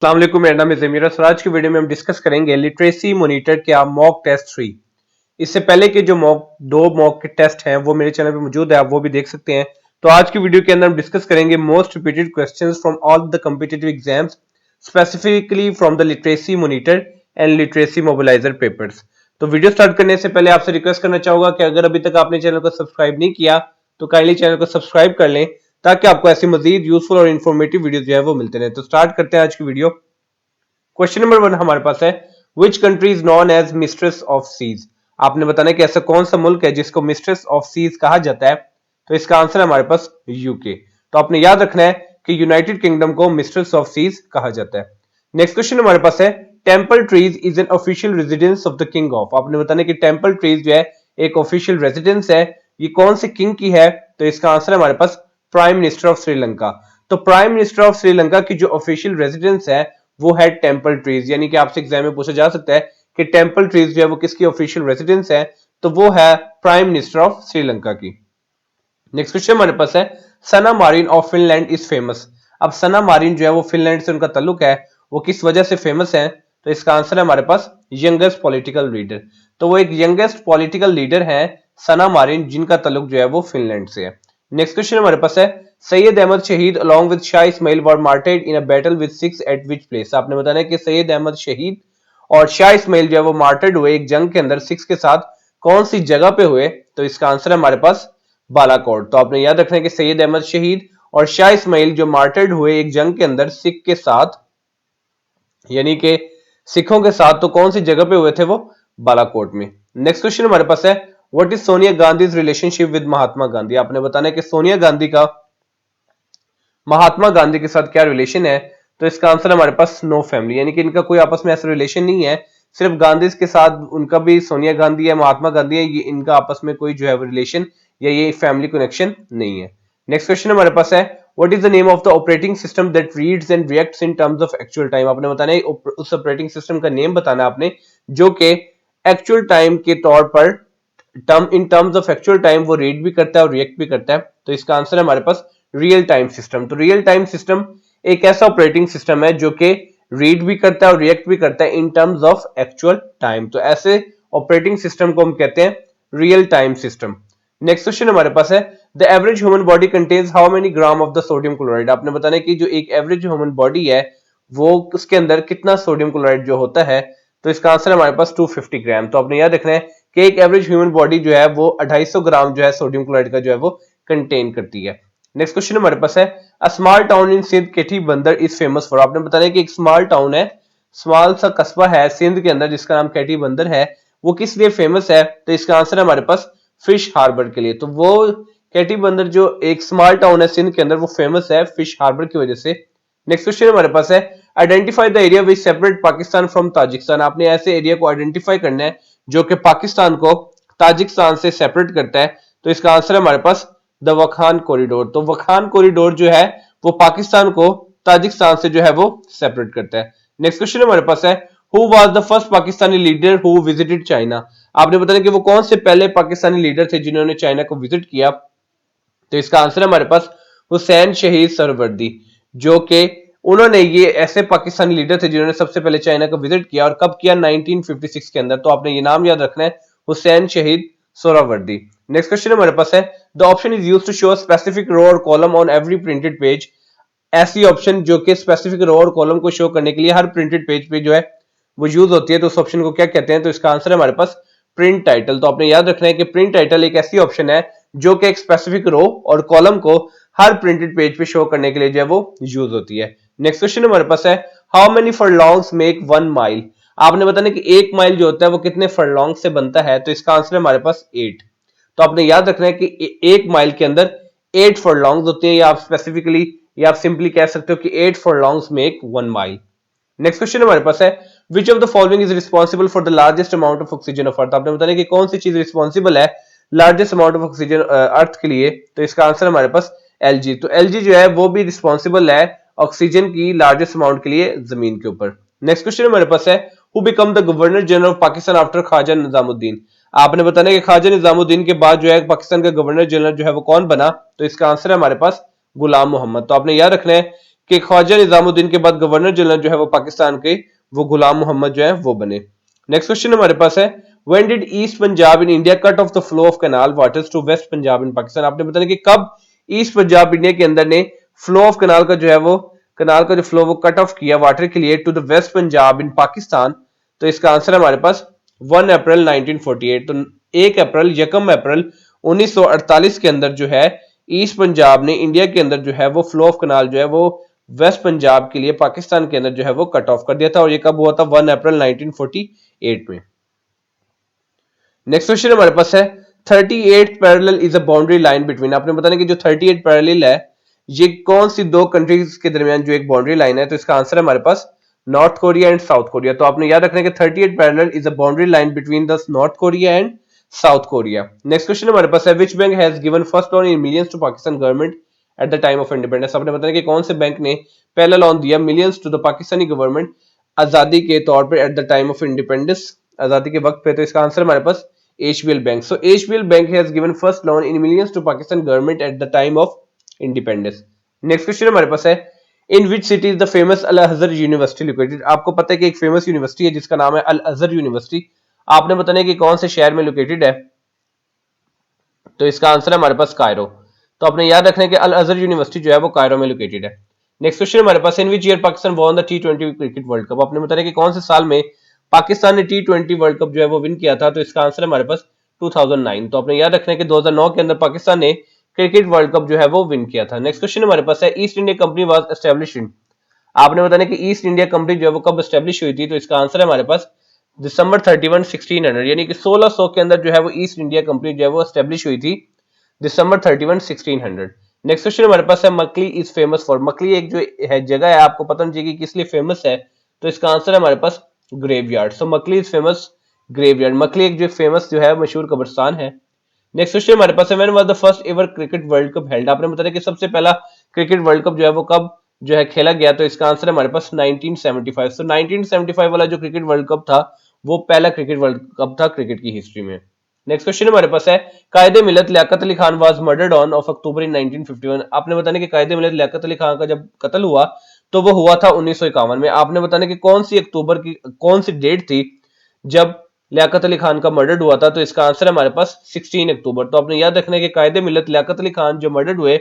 अस्सलाम वालेकुम, मेरा नाम है ज़मीर और आज की वीडियो में हम डिस्कस करेंगे लिटरेसी मॉनिटर क्या मॉक टेस्ट 3। इससे पहले के जो दो मॉक के टेस्ट हैं वो मेरे चैनल पे मौजूद है, आप वो भी देख सकते हैं। तो आज की वीडियो के अंदर हम डिस्कस करेंगे most repeated questions from all the competitive exams, specifically from the literacy monitor and literacy mobiliser papers. तो वीडियो स्टार्ट करने से पहले आपसे रिक्वेस्ट करना चाहूंगा कि अगर अभी तक आपने चैनल को सब्सक्राइब नहीं किया तो काइंडली चैनल को सब्सक्राइब कर लें ताकि आपको ऐसी मजीद यूजफुल और इन्फॉर्मेटिव वीडियो जो है वो मिलते रहे। तो स्टार्ट करते हैं आज की वीडियो। क्वेश्चन नंबर 1 हमारे पास है, which country is known as mistress of seas. आपने बताना है कि ऐसा कौन सा मुल्क है जिसको मिस्ट्रेस ऑफ सीज कहा जाता है। तो इसका आंसर है हमारे पास यूके। तो आपने याद रखना है कि यूनाइटेड किंगडम को मिस्ट्रेस ऑफ सीज कहा जाता है। नेक्स्ट क्वेश्चन हमारे पास है, temple trees is an official residence of the king of. आपने बताना है कि टेम्पल ट्रीज जो है एक ऑफिशियल रेजिडेंस है, ये कौन से किंग की है। तो इसका आंसर है हमारे पास प्राइम मिनिस्टर ऑफ श्रीलंका। तो प्राइम मिनिस्टर ऑफ श्रीलंका की जो ऑफिशियल रेजिडेंस है वो है टेम्पल ट्रीज, यानी कि आपसे एग्जाम में पूछा जा सकता है कि टेम्पल ट्रीज जो है वो किसकी ऑफिशियल रेजिडेंस है। तो वो है प्राइम मिनिस्टर ऑफ श्रीलंका की। नेक्स्ट क्वेश्चन हमारे पास है, Sanna Marin of Finland is famous. अब सना मारिन जो है वो फिनलैंड से उनका ताल्लुक है, वो किस वजह से फेमस है। तो इसका आंसर है हमारे पास यंगेस्ट पॉलिटिकल लीडर। तो वो एक यंगेस्ट पॉलिटिकल लीडर है सना मारिन, जिनका ताल्लुक जो है वो फिनलैंड से है। नेक्स्ट क्वेश्चन हमारे पास है, Syed Ahmad Shaheed along with Shah Ismail were martyred in a battle with Sikhs at which place. आपने बताना है कि सैयद अहमद शहीद और शाह इस्माइल जो है वो मार्टेड हुए एक जंग के अंदर सिक्स के साथ, कौन सी जगह पे हुए। तो इसका आंसर है हमारे पास बालाकोट। तो आपने याद रखना है कि सैयद अहमद शहीद और शाह इस्माइल जो मार्टेड हुए एक जंग के अंदर सिख के साथ, यानी कि सिखों के साथ, तो कौन सी जगह पे हुए थे वो बालाकोट में। नेक्स्ट क्वेश्चन हमारे पास है, what is Sonia Gandhi relationship with Mahatma Gandhi. आपने बताना है कि सोनिया गांधी का महात्मा गांधी के साथ क्या रिलेशन है। तो इसका आंसर हमारे पास नो फैमिली, यानी कि इनका कोई आपस में ऐसा रिलेशन नहीं है। सिर्फ गांधी के साथ उनका भी सोनिया गांधी है, महात्मा गांधी है, ये इनका आपस में कोई जो है रिलेशन या ये फैमिली कनेक्शन नहीं है। नेक्स्ट क्वेश्चन हमारे पास है, what is the name of the operating system that reads and reacts in terms of actual time. आपने बताना है उस ऑपरेटिंग सिस्टम का नेम बताना आपने जो कि एक्चुअल टाइम के तौर पर in terms of actual time वो रीड भी करता है और रिएक्ट भी करता है। तो इसका आंसर है हमारे पास रियल टाइम सिस्टम। तो रियल टाइम सिस्टम एक ऐसा ऑपरेटिंग सिस्टम है जो कि रीड भी करता है और रिएक्ट भी करता है in terms of actual time. तो ऐसे ऑपरेटिंग सिस्टम को हम कहते हैं real time system. Next question हमारे पास है, the average human body contains how many gram of the sodium chloride. आपने बताना है कि जो एक एवरेज ह्यूमन बॉडी है वो उसके अंदर कितना सोडियम क्लोराइड जो होता है। तो इसका आंसर हमारे पास 250 ग्राम। तो आपने याद रखना है कि एक एवरेज ह्यूमन बॉडी जो है वो 250 ग्राम जो है सोडियम क्लोराइड का जो है वो कंटेन करती है। नेक्स्ट क्वेश्चन हमारे पास है, a small town in Sindh Keti Bandar is famous for. आपने बताना है कि एक स्मॉल टाउन है, स्मॉल सा कस्बा है सिंध के अंदर जिसका नाम केठी बंदर है, वो किस लिए फेमस है। तो इसका आंसर है हमारे पास फिश हार्बर के लिए। तो वो केटी बंदर जो एक स्मॉल टाउन है सिंध के अंदर वो फेमस है फिश हार्बर की वजह से। नेक्स्ट क्वेश्चन हमारे पास है, identify the area which separate Pakistan from Tajikistan. आपने ऐसे एरिया को आइडेंटिफाई करना है जो कि पाकिस्तान को ताजिकिस्तान से सेपरेट करता है। तो इसका आंसर है हमारे पास द वखान कॉरिडोर। तो वखान कॉरिडोर जो है वो पाकिस्तान को ताजिकिस्तान से जो है वो सेपरेट करता है। नेक्स्ट क्वेश्चन हमारे पास है, who was the first Pakistani leader who visited China. आपने बताया कि वो कौन से पहले पाकिस्तानी लीडर थे जिन्होंने चाइना को विजिट किया। तो इसका आंसर है हमारे पास हुसैन शहीद सरवर्दी, जो कि उन्होंने ये ऐसे पाकिस्तानी लीडर थे जिन्होंने सबसे पहले चाइना को विजिट किया और कब किया 1956 के अंदर। तो आपने ये नाम याद रखना है, हुसैन शहीद सोहरावर्दी। नेक्स्ट क्वेश्चन हमारे पास है, the option is used to show specific row और column on every printed page. ऐसी ऑप्शन जो कि स्पेसिफिक रो और कॉलम को शो करने के लिए हर प्रिंटेड पेज पे जो है वो यूज होती है, तो उस ऑप्शन को क्या कहते हैं। तो इसका आंसर है हमारे पास प्रिंट टाइटल। तो आपने याद रखना है कि प्रिंट टाइटल एक ऐसी ऑप्शन है जो कि एक स्पेसिफिक रो और कॉलम को हर प्रिंटेड पेज पे शो करने के लिए जो है वो यूज होती है। नेक्स्ट क्वेश्चन हमारे पास है, हाउ मेनी फरलॉन्ग्स मेक 1 माइल। आपने बताना कि 1 माइल जो होता है वो कितने फरलॉन्ग से बनता है। तो इसका आंसर है हमारे पास 8। तो आपने याद रखना है कि 1 माइल के अंदर 8 फरलॉन्ग्स होते हैं, या आप स्पेसिफिकली या आप सिंपली कह सकते हो कि 8 फरलॉन्ग्स मेक 1 माइल। नेक्स्ट क्वेश्चन हमारे पास है, which of the following is responsible for the largest amount of oxygen of earth. आपने बताना कि कौन सी चीज रिस्पॉन्सिबल है लार्जेस्ट अमाउंट ऑफ ऑक्सीजन अर्थ के लिए। तो इसका आंसर हमारे पास एलजी। तो एलजी जो है वो भी रिस्पॉन्सिबल है ऑक्सीजन की लार्जेस्ट अमाउंट के लिए जमीन के ऊपर। नेक्स्ट क्वेश्चन हमारे पास है, who become the governor general of Pakistan after Khawaja Nizamuddin. आपने बताना कि ख्वाजा निजामुद्दीन के बाद जो है पाकिस्तान का गवर्नर जनरल जो है वो कौन बना। तो इसका आंसर है हमारे पास गुलाम मोहम्मद। तो आपने याद रखना है कि ख्वाजा निजामुद्दीन के बाद गवर्नर जनरल जो है वो पाकिस्तान के वो गुलाम मोहम्मद जो है वो बने। नेक्स्ट क्वेश्चन हमारे पास है, when did East Punjab in India cut off the flow of canal waters to West Punjab in Pakistan. आपने बताया कि कब ईस्ट पंजाब इंडिया के अंदर ने फ्लो ऑफ कैनाल का जो है वो कैनाल का जो फ्लो वो कट ऑफ किया वाटर के लिए to the waste Punjab in Pakistan. तो इसका आंसर हमारे पास 1 अप्रैल 1948। तो 1 अप्रैल 1948 के अंदर जो है ईस्ट पंजाब ने इंडिया के अंदर जो है वो फ्लो ऑफ कैनाल जो है वो वेस्ट पंजाब के लिए पाकिस्तान के अंदर जो है वो कट ऑफ कर दिया था, और ये कब हुआ था? 1 अप्रैल 1948 में। नेक्स्ट क्वेश्चन हमारे पास है, 38 parallel is a boundary line between. आपने बताना कि जो 38 पैरेलल है ये कौन सी दो कंट्रीज के दरमियान जो एक बाउंड्री लाइन है। तो इसका आंसर है हमारे पास North Korea and South Korea. तो आपने याद रखना है कि 38 parallel is a boundary line between the North Korea and South Korea. Next question हमारे पास है, which bank has given first loan in millions to Pakistan government at the time of independence. आपने बताया कि कौन से बैंक ने पहला लोन दिया millions to the Pakistani government आजादी के तौर पर at the time of independence, आजादी के वक्त पे। तो इसका आंसर हमारे पास HBL bank. So HBL Bank has given first loan in millions to Pakistan government at the time of independence. Next question हमारे पास है, in which city is the famous Al Azhar University located। आपको पता है कि एक famous university है जिसका नाम है अल अजहर यूनिवर्सिटी। आपने बताना है कि कौन से शहर में लोकेटेड है। तो इसका आंसर है हमारे पास कायरो। तो आपने याद रखना है कि अल अजहर यूनिवर्सिटी जो है वो कायरो में लोकेटेड है। नेक्स्ट क्वेश्चन हमारे पास, in which year Pakistan won the T20 cricket world cup. आपने बताया कि कौन से साल में पाकिस्तान ने T20 वर्ल्ड कप जो है वो विन किया था। तो इसका आंसर है हमारे पास 2009। तो आपने याद रखना है कि 2009 के अंदर पाकिस्तान ने क्रिकेट वर्ल्ड कप जो है वो विन किया था। नेक्स्ट क्वेश्चन हमारे पास है, east India company was established in. आपने बताना कि ईस्ट इंडिया कंपनी जो है वो कब एस्टैब्लिश हुई थी। तो इसका आंसर है हमारे पास दिसंबर 31 1600, यानी कि 1600 के अंदर जो है वो ईस्ट इंडिया कंपनी जो है वो एस्टैब्लिश हुई थी दिसंबर 31 1600। नेक्स्ट क्वेश्चन हमारे पास है, मकली इज फेमस फॉर। मकली एक जो है जगह है, आपको पता होना चाहिए कि किस लिए फेमस है। तो इसका आंसर है हमारे पास graveyard. So Makli is famous graveyard. Makli एक जो फेमस जो है मशहूर कब्रिस्तान है। नेक्स्ट क्वेश्चन हमारे पास है, when was the first ever cricket world cup held. आपने बताया कि सबसे पहला क्रिकेट वर्ल्ड कप जो है वो कब जो है खेला गया। तो इसका आंसर है हमारे पास 1975। सो 1975 वाला जो क्रिकेट वर्ल्ड कप था वो पहला क्रिकेट वर्ल्ड कप था क्रिकेट की हिस्ट्री में। नेक्स्ट क्वेश्चन हमारे पास है, Quaid-e Millat Liaquat Ali Khan was murdered on of October इन 1951। आपने बताना कि कायदे मिलत लियाकत अली खान का जब कत्ल हुआ तो वो हुआ था 1951 में। आपने बताना कि कौन सी अक्टूबर की कौन सी डेट थी जब लियाकत अली खान का मर्डर हुआ था। तो इसका आंसर है हमारे पास 16 अक्टूबर। तो आपने याद रखना है कि कायदे मिलत लियाकत अली खान जो मर्डर हुए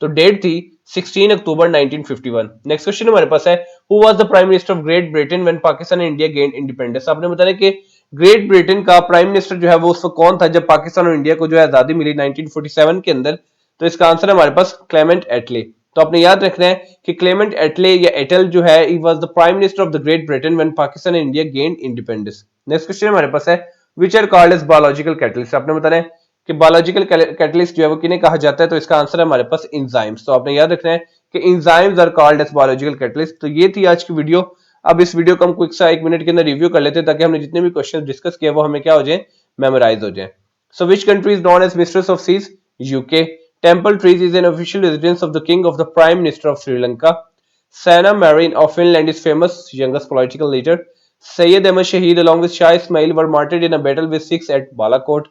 तो डेट थी 16 अक्टूबर 1951। नेक्स्ट क्वेश्चन हमारे पास है, who was the prime minister of Great Britain when Pakistan and India gained independence. आपने बताया कि ग्रेट ब्रिटेन का प्राइम मिनिस्टर जो है वो उस वक्त कौन था जब पाकिस्तान और इंडिया को जो है आजादी मिली 1947 के अंदर। तो इसका आंसर है हमारे पास क्लेमेंट एटले। तो आपने याद रखना है कि क्लेमेंट एटले या एटल जो है he was the prime minister of the great Britain when Pakistan and India gained independence. Next question हमारे पास है, which are called as biological catalyst. आपने बताना है कि बायोलॉजिकल कैटलिस्ट जो है वो किन्हें कहा जाता है। तो इसका आंसर है हमारे पास एंजाइम्स। तो आपने याद रखना है कि enzymes are called as biological catalyst. तो ये थी आज की वीडियो। अब इस वीडियो को हम क्विक सा 1 मिनट के अंदर रिव्यू कर लेते हैं ताकि हमने जितने भी क्वेश्चन डिस्कस किए वो हमें क्या हो जाए, मेमोराइज हो जाए। So which country is known as mistress of seas? UK. Temple trees is an official residence of the king of the prime minister of Sri Lanka. Sena Marin of Finland is famous youngest political leader. Syed Ahmad Shahid along with Shah Ismail were martyred in a battle with Sikhs at Balakot.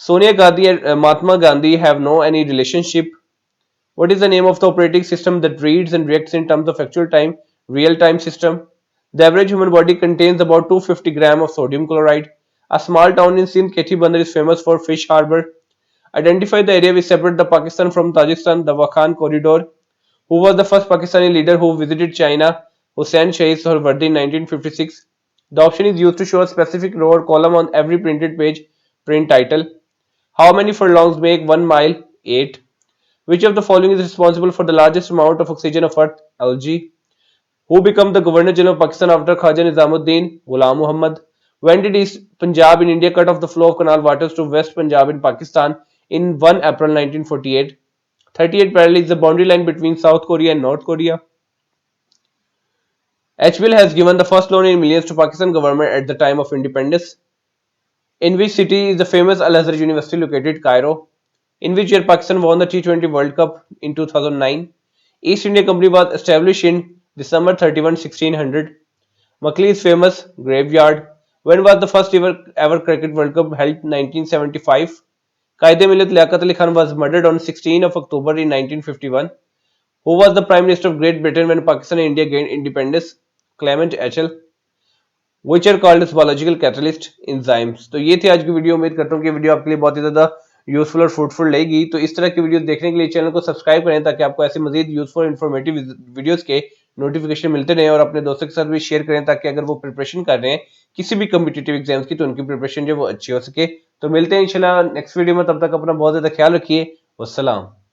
Sonia Gandhi and Mahatma Gandhi have no any relationship. What is the name of the operating system that reads and reacts in terms of actual time? Real time system. The average human body contains about 250 grams of sodium chloride. A small town in Sindh, Kethi Bandar, is famous for fish harbor. Identify the area which separates the Pakistan from Tajikistan, the Wakhan corridor. Who was the first Pakistani leader who visited China? Hussain Shahid Sohrawardi in 1956. The option is used to show a specific row or column on every printed page. Print title. How many furlongs make 1 mile? 8. Which of the following is responsible for the largest amount of oxygen of Earth? Algae. Who became the Governor General of Pakistan after Khaja Nizamuddin? Ghulam Muhammad. When did East Punjab in India cut off the flow of canal waters to West Punjab in Pakistan? In 1 April 1948. 38 parallel is the boundary line between South Korea and North Korea. HBL has given the first loan in millions to Pakistan government at the time of independence. In which city is the famous Al Azhar University located? Cairo. In which year Pakistan won the T20 World Cup? In 2009. East India Company was established in December 31, 1600. Mukli is famous graveyard. When was the first ever cricket World Cup held? 1975. Qaide Millat Liaquat Ali Khan was murdered on 16 of October in 1951. Who was the prime minister of Great Britain when Pakistan and India gained independence? Clement Attlee. Which are called as biological catalyst? Enzymes. तो ये थी आज की video. उम्मीद करता हूँ कि video आपके लिए बहुत ही ज्यादा यूजफुल और फ्रूटफुल रहेगी। तो इस तरह की वीडियो देखने के लिए चैनल को सब्सक्राइब करें ताकि आपको ऐसे मजीद यूजफुल इन्फॉर्मेटिव वीडियोस के नोटिफिकेशन मिलते रहे, और अपने दोस्तों के साथ भी शेयर करें ताकि अगर वो प्रिपरेशन कर रहे हैं किसी भी कम्पिटेटिव एग्जाम्स की तो उनकी प्रिपरेशन जो वो अच्छी हो सके। तो मिलते हैं इंशाल्लाह नेक्स्ट वीडियो में, तब तक अपना बहुत ज्यादा ख्याल रखिए। वस्सलाम।